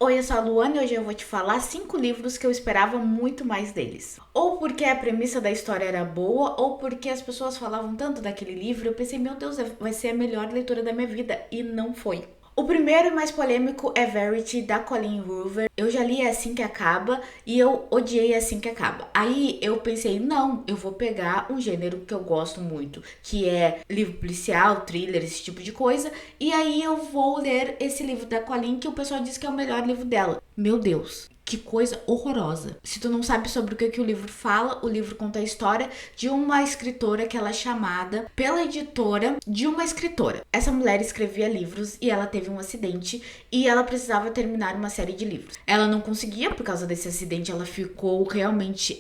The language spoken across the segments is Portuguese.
Oi, eu sou a Luana e hoje eu vou te falar 5 livros que eu esperava muito mais deles. Ou porque a premissa da história era boa, ou porque as pessoas falavam tanto daquele livro, eu pensei, meu Deus, vai ser a melhor leitura da minha vida. E não foi. O primeiro e mais polêmico é Verity, da Colleen Hoover. Eu já li Assim que Acaba e eu odiei Assim que Acaba. Aí eu pensei, não, eu vou pegar um gênero que eu gosto muito, que é livro policial, thriller, esse tipo de coisa. E aí eu vou ler esse livro da Colleen, que o pessoal diz que é o melhor livro dela. Meu Deus, que coisa horrorosa. Se tu não sabe sobre o que o livro fala, o livro conta a história de uma escritora que ela é chamada pela editora de uma escritora. Essa mulher escrevia livros e ela teve um acidente e ela precisava terminar uma série de livros. Ela não conseguia, por causa desse acidente, ela ficou realmente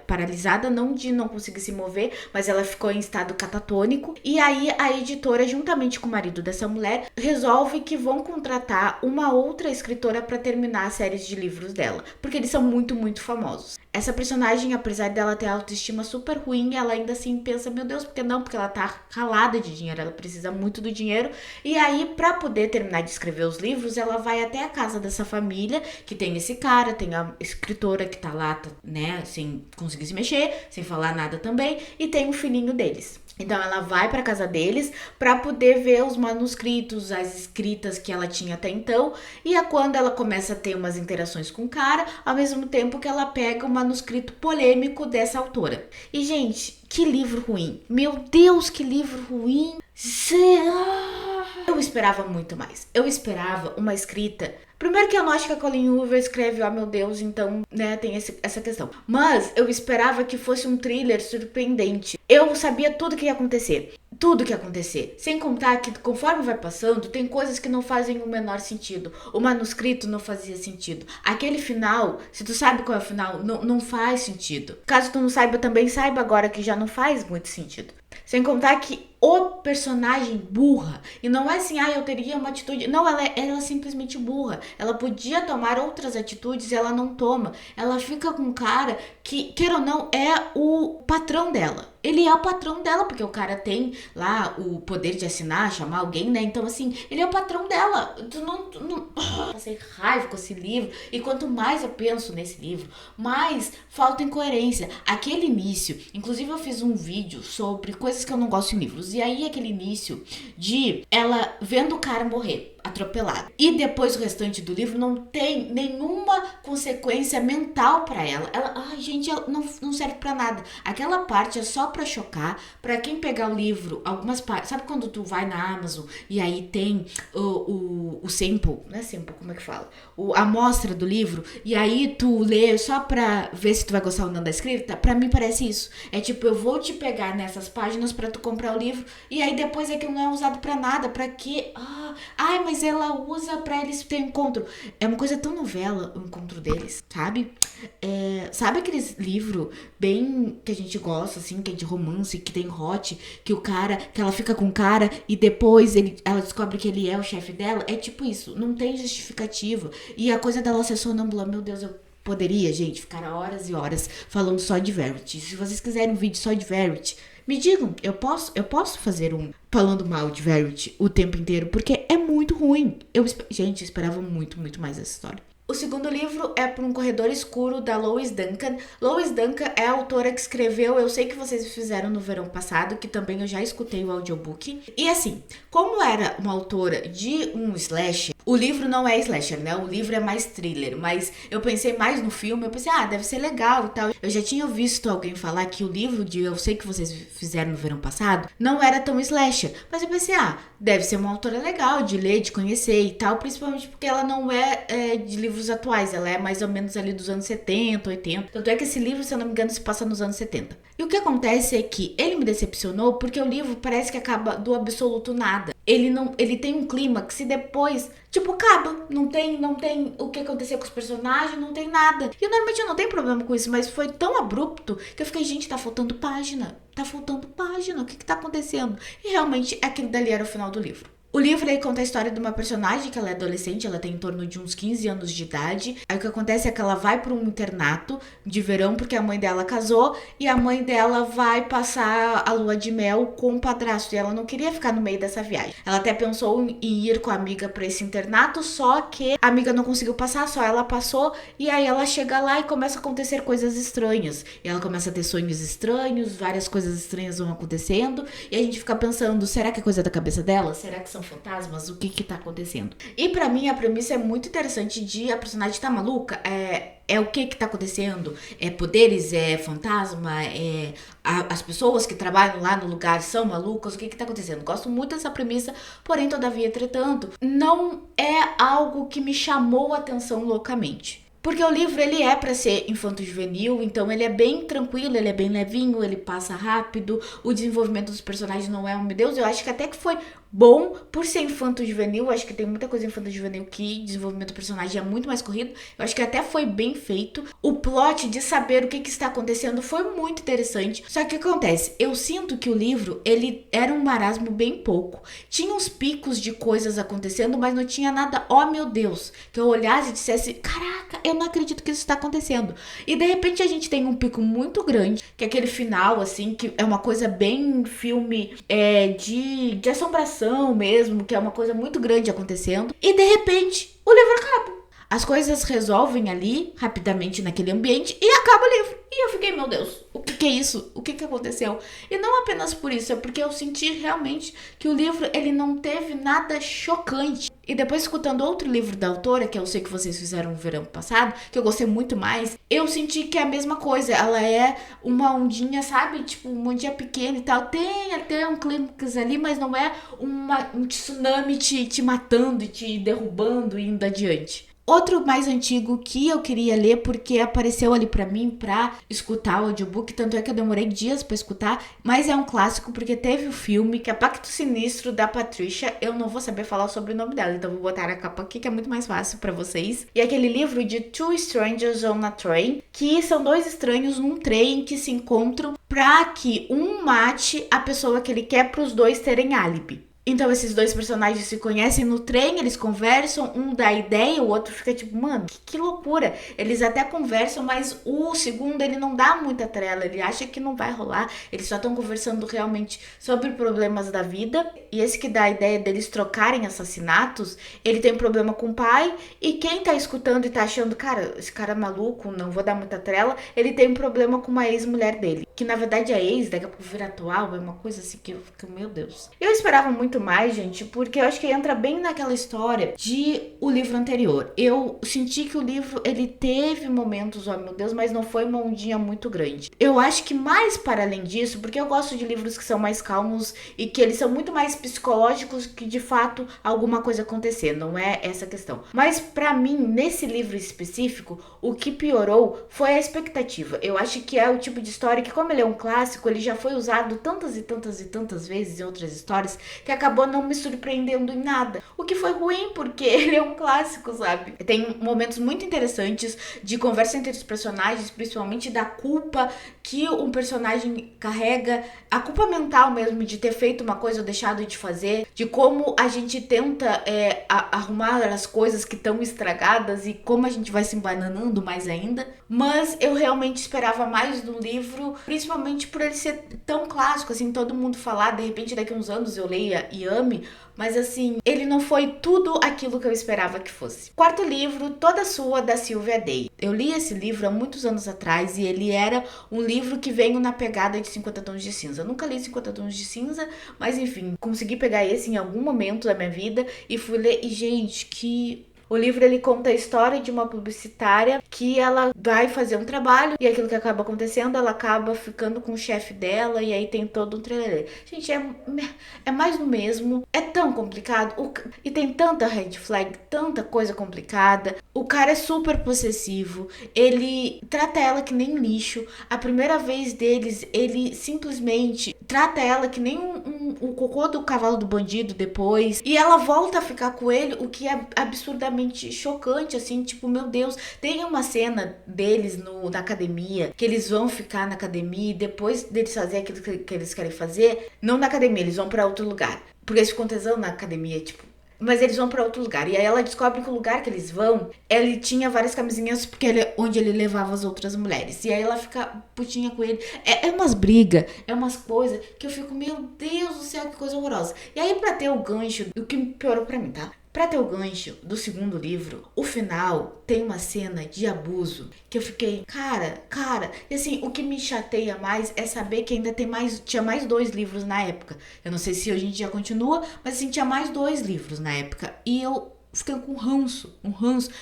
paralisada, não de não conseguir se mover, mas ela ficou em estado catatônico. E aí a editora, juntamente com o marido dessa mulher, resolve que vão contratar uma outra escritora para terminar a série de livros dela, porque eles são muito, muito famosos. Essa personagem, apesar dela ter autoestima super ruim, ela ainda assim pensa, meu Deus, por que não? Porque ela tá calada de dinheiro, ela precisa muito do dinheiro. E aí, pra poder terminar de escrever os livros, ela vai até a casa dessa família, que tem esse cara, tem a escritora que tá lá, né, sem conseguir se mexer, sem falar nada também, e tem o filhinho deles. Então ela vai para casa deles para poder ver os manuscritos, as escritas que ela tinha até então, e é quando ela começa a ter umas interações com o cara, ao mesmo tempo que ela pega o manuscrito polêmico dessa autora. E gente, que livro ruim. Meu Deus, que livro ruim. Eu esperava muito mais. Eu esperava uma escrita. Primeiro que eu não acho que a Colleen Hoover escreve, meu Deus, então, né, tem essa questão. Mas eu esperava que fosse um thriller surpreendente. Eu sabia tudo que ia acontecer. Tudo que ia acontecer. Sem contar que conforme vai passando, tem coisas que não fazem o menor sentido. O manuscrito não fazia sentido. Aquele final, se tu sabe qual é o final, não faz sentido. Caso tu não saiba, também saiba agora que já não faz muito sentido. Sem contar que o personagem burra. E não é assim, eu teria uma atitude. Não, ela é simplesmente burra. Ela podia tomar outras atitudes e ela não toma. Ela fica com um cara que, queira ou não, é o patrão dela. Ele é o patrão dela, porque o cara tem lá o poder de assinar, chamar alguém, né? Então, assim, ele é o patrão dela. Tu não... Passei raiva com esse livro. E quanto mais eu penso nesse livro, mais falta incoerência. Aquele início, inclusive eu fiz um vídeo sobre coisas que eu não gosto em livros. E aí, aquele início de ela vendo o cara morrer atropelado. E depois o restante do livro não tem nenhuma consequência mental pra ela. Gente, ela não serve pra nada. Aquela parte é só pra chocar, pra quem pegar o livro, algumas partes. Sabe quando tu vai na Amazon e aí tem o sample, não é sample, como é que fala? A amostra do livro, e aí tu lê só pra ver se tu vai gostar ou não da escrita? Pra mim parece isso. É tipo, eu vou te pegar nessas páginas pra tu comprar o livro, e aí depois aquilo não é usado pra nada. Pra quê? Mas ela usa pra eles ter encontro. É uma coisa tão novela o encontro deles, sabe? Sabe aqueles livros bem que a gente gosta, assim, que é de romance, que tem hot, que ela fica com o cara e depois ela descobre que ele é o chefe dela? É tipo isso, não tem justificativa. E a coisa dela ser sonâmbula, meu Deus, eu poderia, gente, ficar horas e horas falando só de Verity. Se vocês quiserem um vídeo só de Verity, me digam, eu posso fazer um falando mal de Verity o tempo inteiro, porque é muito ruim. Gente, eu esperava muito, muito mais essa história. O segundo livro é Por um Corredor Escuro, da Lois Duncan. Lois Duncan é a autora que escreveu Eu Sei Que Vocês Fizeram no Verão Passado, que também eu já escutei o audiobook. E assim, como era uma autora de um slasher, o livro não é slasher, né? O livro é mais thriller, mas eu pensei mais no filme, eu pensei, deve ser legal e tal. Eu já tinha visto alguém falar que o livro de Eu Sei Que Vocês Fizeram no Verão Passado não era tão slasher, mas eu pensei, deve ser uma autora legal de ler, de conhecer e tal, principalmente porque ela não é de livros atuais, ela é mais ou menos ali dos anos 70, 80. Tanto é que esse livro, se eu não me engano, se passa nos anos 70. E o que acontece é que ele me decepcionou porque o livro parece que acaba do absoluto nada. Ele tem um clímax e depois, acaba. Não tem o que acontecer com os personagens, não tem nada. E normalmente eu não tenho problema com isso, mas foi tão abrupto que eu fiquei, gente, tá faltando página. O que tá acontecendo? E realmente aquele dali era o final do livro. O livro aí conta a história de uma personagem que ela é adolescente, ela tem em torno de uns 15 anos de idade. Aí o que acontece é que ela vai para um internato de verão porque a mãe dela casou e a mãe dela vai passar a lua de mel com o padrasto e ela não queria ficar no meio dessa viagem. Ela até pensou em ir com a amiga para esse internato, só que a amiga não conseguiu passar, só ela passou e aí ela chega lá e começa a acontecer coisas estranhas. E ela começa a ter sonhos estranhos, várias coisas estranhas vão acontecendo e a gente fica pensando, será que é coisa da cabeça dela? Será que são fantasmas? O que tá acontecendo? E pra mim a premissa é muito interessante de a personagem tá maluca, é o que tá acontecendo? É poderes? É fantasma? As pessoas que trabalham lá no lugar são malucas? O que tá acontecendo? Gosto muito dessa premissa, porém, todavia, entretanto, não é algo que me chamou a atenção loucamente. Porque o livro, ele é pra ser infanto-juvenil, então ele é bem tranquilo, ele é bem levinho, ele passa rápido, o desenvolvimento dos personagens não é, meu Deus, eu acho que até que foi bom por ser infanto-juvenil, acho que tem muita coisa infanto-juvenil que desenvolvimento do personagem é muito mais corrido, eu acho que até foi bem feito, o plot de saber o que está acontecendo foi muito interessante, só que o que acontece, eu sinto que o livro, ele era um marasmo bem pouco, tinha uns picos de coisas acontecendo, mas não tinha nada, oh meu Deus, que eu olhasse e dissesse, caraca, eu não acredito que isso está acontecendo. E de repente a gente tem um pico muito grande, que é aquele final, assim, que é uma coisa bem filme de assombração mesmo, que é uma coisa muito grande acontecendo. E de repente o livro acaba. As coisas resolvem ali, rapidamente naquele ambiente, e acaba o livro. E eu fiquei, meu Deus, o que é isso? O que aconteceu? E não apenas por isso, é porque eu senti realmente que o livro, ele não teve nada chocante. E depois, escutando outro livro da autora, que eu sei que vocês fizeram no verão passado, que eu gostei muito mais, eu senti que é a mesma coisa. Ela é uma ondinha, sabe? Tipo, uma ondinha pequena e tal. Tem até um clímax ali, mas não é um tsunami te matando e te derrubando e indo adiante. Outro mais antigo que eu queria ler porque apareceu ali pra mim pra escutar o audiobook, tanto é que eu demorei dias pra escutar, mas é um clássico porque teve o filme que é Pacto Sinistro da Patricia, eu não vou saber falar sobre o nome dela, então vou botar a capa aqui que é muito mais fácil pra vocês. E aquele livro de Two Strangers on a Train, que são dois estranhos num trem que se encontram pra que um mate a pessoa que ele quer pros dois terem álibi. Então esses dois personagens se conhecem no trem, eles conversam, um dá ideia, o outro fica tipo, mano, que loucura. Eles até conversam, mas o segundo ele não dá muita trela, ele acha que não vai rolar, eles só estão conversando realmente sobre problemas da vida. E esse que dá a ideia deles trocarem assassinatos, ele tem problema com o pai, e quem tá escutando e tá achando, cara, esse cara é maluco, não vou dar muita trela, ele tem um problema com uma ex-mulher dele, que na verdade é ex, daqui a pouco vira atual, é uma coisa assim que eu fico, meu Deus. Eu esperava muito mais, gente, porque eu acho que entra bem naquela história de o livro anterior. Eu senti que o livro, ele teve momentos, oh meu Deus, mas não foi uma ondinha muito grande. Eu acho que mais para além disso, porque eu gosto de livros que são mais calmos e que eles são muito mais psicológicos que de fato alguma coisa acontecer, não é essa a questão. Mas para mim, nesse livro específico, o que piorou foi a expectativa. Eu acho que é o tipo de história que, como ele é um clássico, ele já foi usado tantas e tantas e tantas vezes em outras histórias que acabou não me surpreendendo em nada. O que foi ruim, porque ele é um clássico, sabe? Tem momentos muito interessantes de conversa entre os personagens, principalmente da culpa que um personagem carrega, a culpa mental mesmo de ter feito uma coisa ou deixado de fazer, de como a gente tenta arrumar as coisas que estão estragadas e como a gente vai se embananando mais ainda. Mas eu realmente esperava mais do livro, principalmente por ele ser tão clássico, assim, todo mundo falar, de repente daqui a uns anos eu leia e ame, mas assim, ele não foi tudo aquilo que eu esperava que fosse. Quarto livro, Toda Sua, da Sylvia Day. Eu li esse livro há muitos anos atrás e ele era um livro que veio na pegada de 50 Tons de Cinza. Eu nunca li 50 Tons de Cinza, mas enfim, consegui pegar esse em algum momento da minha vida e fui ler e, gente, que... O livro, ele conta a história de uma publicitária que ela vai fazer um trabalho e aquilo que acaba acontecendo, ela acaba ficando com o chefe dela e aí tem todo um trelelê. Gente, é mais do mesmo, é tão complicado e tem tanta red flag, tanta coisa complicada. O cara é super possessivo, ele trata ela que nem lixo. A primeira vez deles, ele simplesmente trata ela que nem o cocô do cavalo do bandido depois. E ela volta a ficar com ele, o que é absurdamente chocante, assim, tipo, meu Deus. Tem uma cena deles na academia, que eles vão ficar na academia e depois deles fazer aquilo que eles querem fazer, não na academia, eles vão pra outro lugar. Porque eles ficam tesão na academia, tipo. Mas eles vão pra outro lugar. E aí ela descobre que o lugar que eles vão, ele tinha várias camisinhas porque onde ele levava as outras mulheres. E aí ela fica putinha com ele. É umas brigas, é umas coisas que eu fico, meu Deus do céu, que coisa horrorosa. E aí pra ter o gancho, o que piorou pra mim, tá? Pra ter o gancho do segundo livro, o final tem uma cena de abuso que eu fiquei, cara. E assim, o que me chateia mais é saber que ainda tinha mais 2 livros na época. Eu não sei se hoje em dia continua, mas assim, tinha mais 2 livros na época. E eu fiquei com um ranço.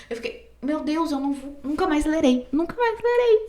Eu fiquei, meu Deus, eu nunca mais lerei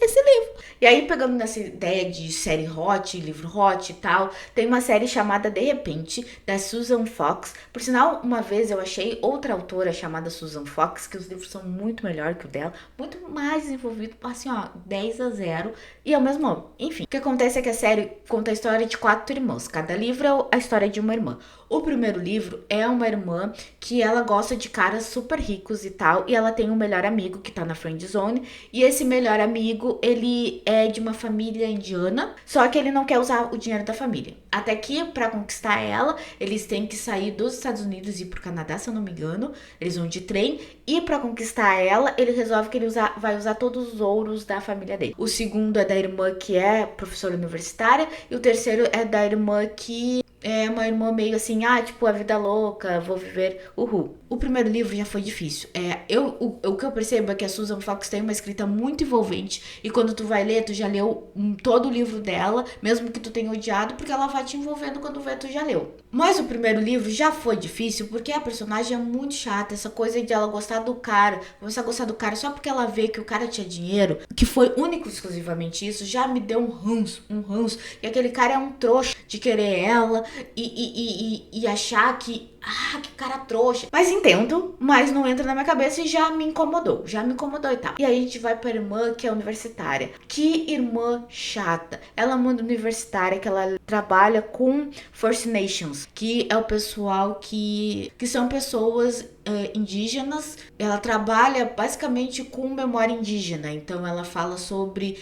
esse livro. E aí, pegando nessa ideia de série hot, livro hot e tal, tem uma série chamada De Repente, da Susan Fox. Por sinal, uma vez eu achei outra autora chamada Susan Fox, que os livros são muito melhor que o dela, muito mais desenvolvido, assim, ó, 10-0, e é o mesmo nome. Enfim, o que acontece é que a série conta a história de 4 irmãos. Cada livro é a história de uma irmã. O primeiro livro é uma irmã que ela gosta de caras super ricos e tal, e ela tem um melhor amigo que tá na friend zone, e esse melhor amigo, ele é de uma família indiana, só que ele não quer usar o dinheiro da família. Até que, pra conquistar ela, eles têm que sair dos Estados Unidos e ir pro Canadá, se eu não me engano, eles vão de trem, e pra conquistar ela, ele resolve que ele vai usar todos os ouros da família dele. O segundo é da irmã que é professora universitária, e o terceiro é da irmã que é uma irmã meio assim, tipo, a vida louca, vou viver, uhul. O primeiro livro já foi difícil. O que eu percebo é que a Susan Fox tem uma escrita muito envolvente, e quando tu vai ler, tu já leu todo o livro dela, mesmo que tu tenha odiado, porque ela vai te envolvendo quando vê, tu já leu. Mas o primeiro livro já foi difícil, porque a personagem é muito chata, essa coisa de ela gostar do cara, começar a gostar do cara só porque ela vê que o cara tinha dinheiro, que foi único exclusivamente isso, já me deu um ranço, e aquele cara é um trouxa de querer ela, e achar que cara trouxa. Mas entendo, mas não entra na minha cabeça e já me incomodou e tal. E aí a gente vai pra irmã que é universitária. Que irmã chata. Ela é uma universitária que ela trabalha com First Nations, que é o pessoal que são pessoas indígenas. Ela trabalha basicamente com memória indígena, então ela fala sobre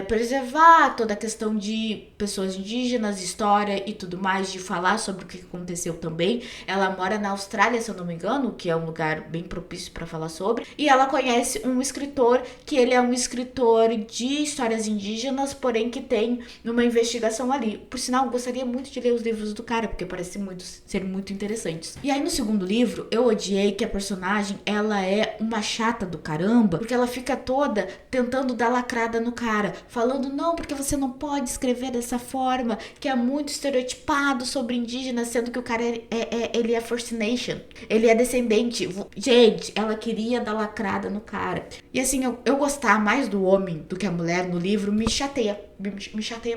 preservar toda a questão de pessoas indígenas, história e tudo mais, de falar sobre o que aconteceu também. Ela mora na Austrália, se eu não me engano, que é um lugar bem propício para falar sobre, e ela conhece um escritor, que ele é um escritor de histórias indígenas, porém que tem uma investigação ali. Por sinal, eu gostaria muito de ler os livros do cara, porque parece ser muito interessantes. E aí no segundo livro, eu odiei que a personagem, ela é uma chata do caramba, porque ela fica toda tentando dar lacrada no cara, falando, não, porque você não pode escrever dessa forma, que é muito estereotipado sobre indígenas, sendo que o cara ele é First Nation, ele é descendente. Gente, ela queria dar lacrada no cara. E assim, eu gostar mais do homem do que a mulher no livro me chateia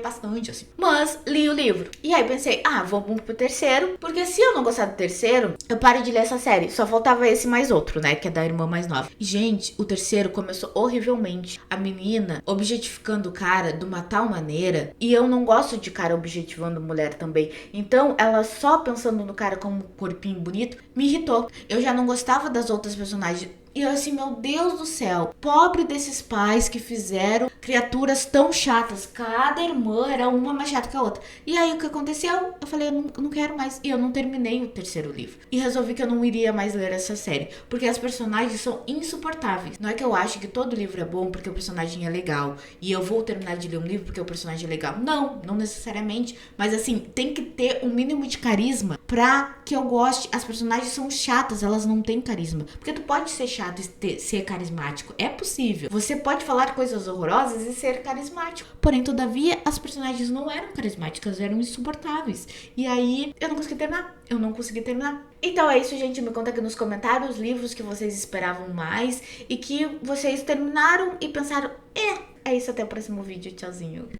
bastante, assim. Mas li o livro. E aí pensei, vamos pro terceiro, porque se eu não gostar do terceiro, eu paro de ler essa série. Só faltava esse mais outro, né, que é da irmã mais nova. E, gente, o terceiro começou horrivelmente. A menina objetificando o cara de uma tal maneira, e eu não gosto de cara objetivando mulher também. Então, ela só pensando no cara como um corpinho bonito, me irritou. Eu já não gostava das outras personagens. E eu assim, meu Deus do céu, pobre desses pais que fizeram criaturas tão chatas. Cada irmã era uma mais chata que a outra. E aí o que aconteceu? Eu falei, eu não quero mais. E eu não terminei o terceiro livro. E resolvi que eu não iria mais ler essa série, porque as personagens são insuportáveis. Não é que eu acho que todo livro é bom porque o personagem é legal, e eu vou terminar de ler um livro porque o personagem é legal. Não necessariamente. Mas assim, tem que ter um mínimo de carisma pra que eu goste. As personagens são chatas, elas não têm carisma. Porque tu pode ser chato e ser carismático. É possível. Você pode falar coisas horrorosas e ser carismático. Porém, todavia, as personagens não eram carismáticas, eram insuportáveis. E aí, eu não consegui terminar. Então é isso, gente. Me conta aqui nos comentários os livros que vocês esperavam mais e que vocês terminaram e pensaram, é isso, até o próximo vídeo. Tchauzinho.